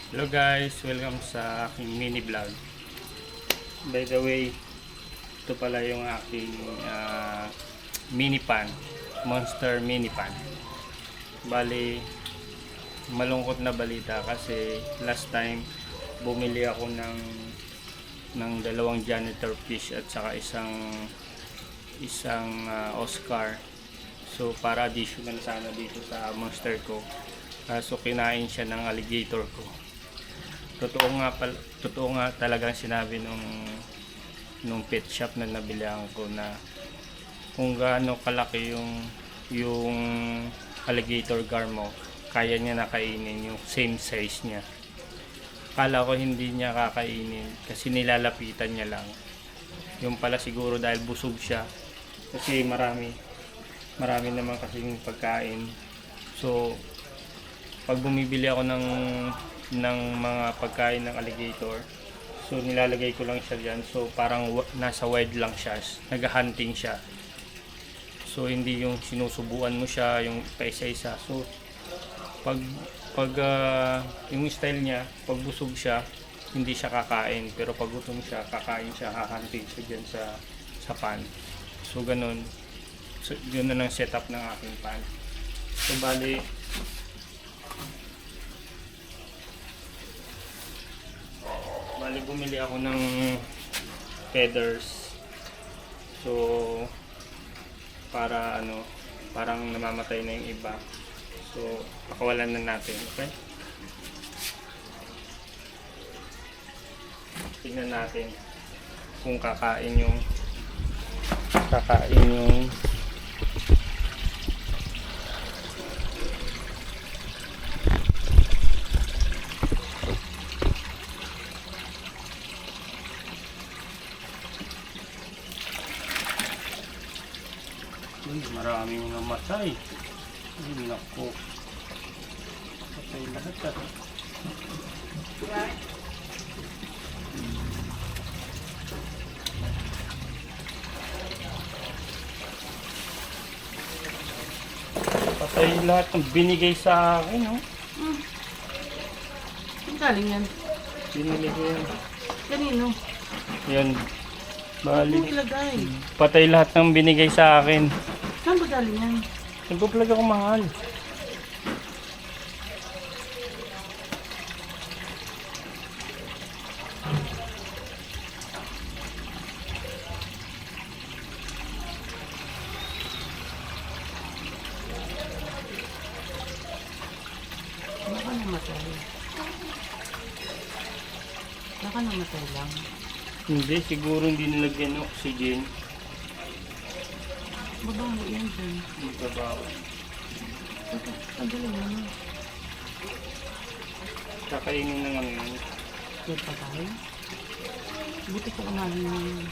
Hello guys, welcome sa aking mini vlog. By the way, ito pala yung aking mini pan, monster mini pan. Bali, malungkot na balita kasi last time bumili ako ng dalawang janitor fish at saka isang Oscar. So para additional sana dito sa monster ko. So kinain siya ng alligator ko. Totoo nga talagang sinabi nung pet shop na nabilihan ko na kung gaano kalaki yung alligator gar mo, kaya niya nakainin yung same size niya. Kala ko hindi niya kakainin kasi nilalapitan niya lang. Yung pala siguro dahil busog siya kasi marami naman kasing pagkain. So pag bumibili ako ng mga pagkain ng alligator, so nilalagay ko lang siya diyan. So parang nasa wild lang siya, nag-hunting siya. So hindi yung sinusubuan mo siya yung paisa-isa. So pag yung style niya, pag busog siya, hindi siya kakain, pero pag gutom siya, kakain siya, hahunting siya diyan sa pan. So ganun. So yun na ang setup ng aking pan. So bali bumili ako ng feathers. So para parang namamatay na yung iba. So pakawalan na natin, okay? Tingnan natin kung kakain yung maraming namatay. Ay, naku. Patay lahat ah. Patay lahat ng binigay sa akin, no? Saan galing yan? Binili ko yan. Kanino? Yan. Ano Bali. ilagay? Patay lahat ng binigay sa akin. Saan ba galing yan? Nagpa-vlog ako, mahal. Baka namatay. Baka namatay lang. Hindi, siguro hindi nilagyan ng oxygen. Babaho yan dyan. Hindi pa ba? Ang galing naman. Kakainin ng ano yun. Yan pa tayo. Buti ko umahin na yun.